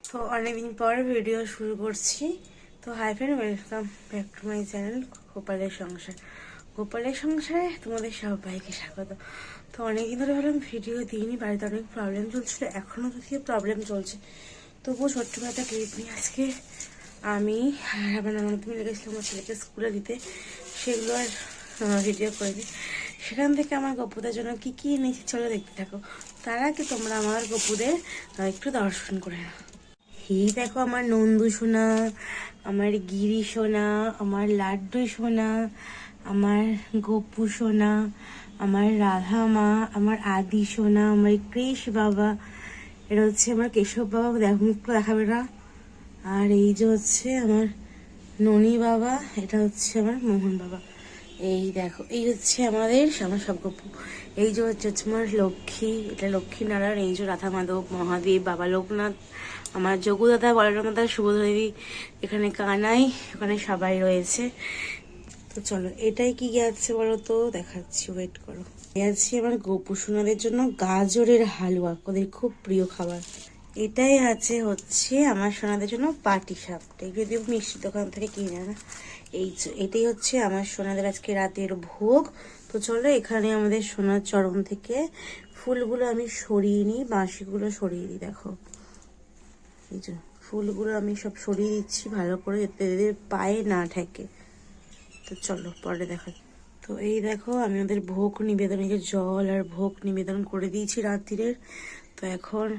তো অনেকদিন পর ভিডিও শুরু করছি। তো hi friend, welcome back to my channel গোপালের সংসার। গোপালের সংসারে তোমাদের সবাইকে স্বাগত। তো অনেকদিন ধরে ভাবলাম ভিডিও দিইনি, বাড়িতে অনেক প্রবলেম চলছিল, এখনও যদিও প্রবলেম চলছে, তবুও ছোট্ট একটা ক্লিপ নিয়ে আজকে আমি আমার ননদ মিলে গেছিলাম আমার ছেলেকে স্কুলে দিতে, সেগুলো আর ভিডিও করিনি। সেখান থেকে আমার গপুদের জন্য কী কী এনেছি চলো দেখতে থাকো। তার আগে তোমরা আমার গপুদের একটু দর্শন করে নাও। এই দেখো আমার নন্দু সোনা, আমার গিরি সোনা, আমার লাড্ডু সোনা, আমার গপু সোনা, আমার রাধা মা, আমার আদি সোনা, আমার কৃষ বাবা, এটা হচ্ছে আমার কেশব বাবা, মুখ দেখাবে না। আর এই যে হচ্ছে আমার ননি বাবা, এটা হচ্ছে আমার মোহন বাবা। এই দেখো, এই হচ্ছে আমার সব গপু। এই যে হচ্ছে আমার লক্ষ্মী, এটা লক্ষ্মী নারায়ণ, এই যে রাধা মাধব, মহাদেব, বাবা লোকনাথ, আমার যোগু দাদা, বলরাম দাদা, শুভদেবী, এখানে কানাই, ওখানে সবাই রয়েছে। তো চলো এটাই কি আছে বলো তো, দেখাচ্ছি, ওয়েট করো। আছে আমার গপু সোনাদের জন্য গাজরের হালুয়া, ওদের খুব প্রিয় খাবার। এটাই আছে হচ্ছে আমার সোনাদের জন্য পাটি সাপটা, যদিও মিষ্টির দোকান থেকে কিনে না। এটাই হচ্ছে আমার সোনাদের আজকে রাতের ভোগ। তো চলো এখানে আমাদের সোনার চরণ থেকে ফুলগুলো আমি সরিয়ে নিই, বাঁশিগুলো সরিয়ে দিই। দেখো এই যে ফুলগুলো আমি সব সরিয়ে দিচ্ছি ভালো করে, যাতে এদের পায়ে না ঠেকে। তো চলো পরে দেখা। তো এই দেখো আমি ওদের ভোগ নিবেদন, জল আর ভোগ নিবেদন করে দিয়েছি রাত্রিরের। তো এখন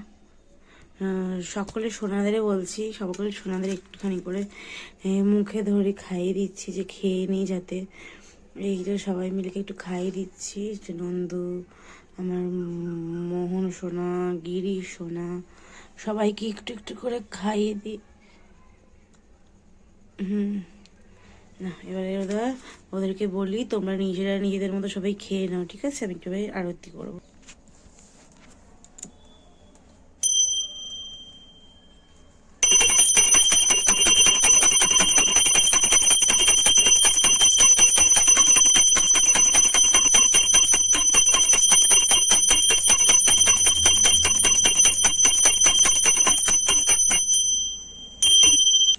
সকলে সোনাদের বলছি, সকলে সোনাদের একটুখানি করে মুখে ধরে খাইয়ে দিচ্ছি, যে খেয়ে নিই যাতে। এই যে সবাই মিলে একটু খাইয়ে দিচ্ছি, যে নন্দু, আমার মোহন সোনা, গিরি সোনা, সবাইকে একটু একটু করে খাইয়ে দিই। না এবারে ওদেরকে বলি তোমরা নিজেরা নিজেদের মতো সবাই খেয়ে নাও, ঠিক আছে? আমি একটু আরতি করবো।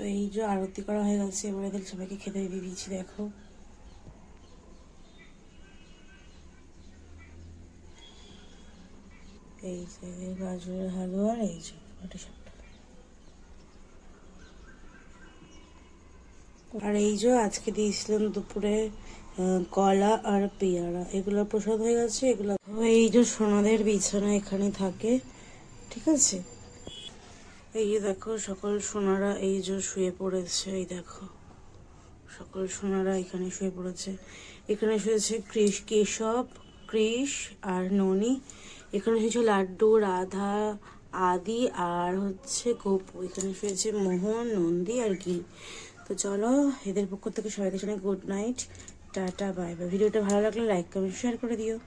তো এই যে আরতি করা হয়ে গেছে, এবার এদের সবাইকে খেতে দিয়ে দিয়েছি। দেখো এই যে গাজরের হালুয়া, এই যে পাটিসাপটা। আর এই যে আজকে দিয়েছিলাম দুপুরে কলা আর পেয়ারা, এগুলো প্রসাদ হয়ে গেছে। এগুলো এই যে সোনাদের বিছানা এখানে থাকে, ঠিক আছে? এই যে দেখো সকল সোনারা এই যে শুয়ে পড়েছে, এই দেখো সকল সোনারা এখানে শুয়ে পড়েছে। এখানে শুয়েছে কেশব, কৃষ আর ননি। এখানে শুয়েছে লাড্ডু, রাধা, আদি আর হচ্ছে গপু। এখানে শুয়েছে মোহন, নন্দী আর গিরি। তো চলো এদের পক্ষ থেকে সবাইকে জানাই good night, tata, bye bye. ভিডিওটা ভালো লাগলে লাইক কমেন্ট শেয়ার করে দিও।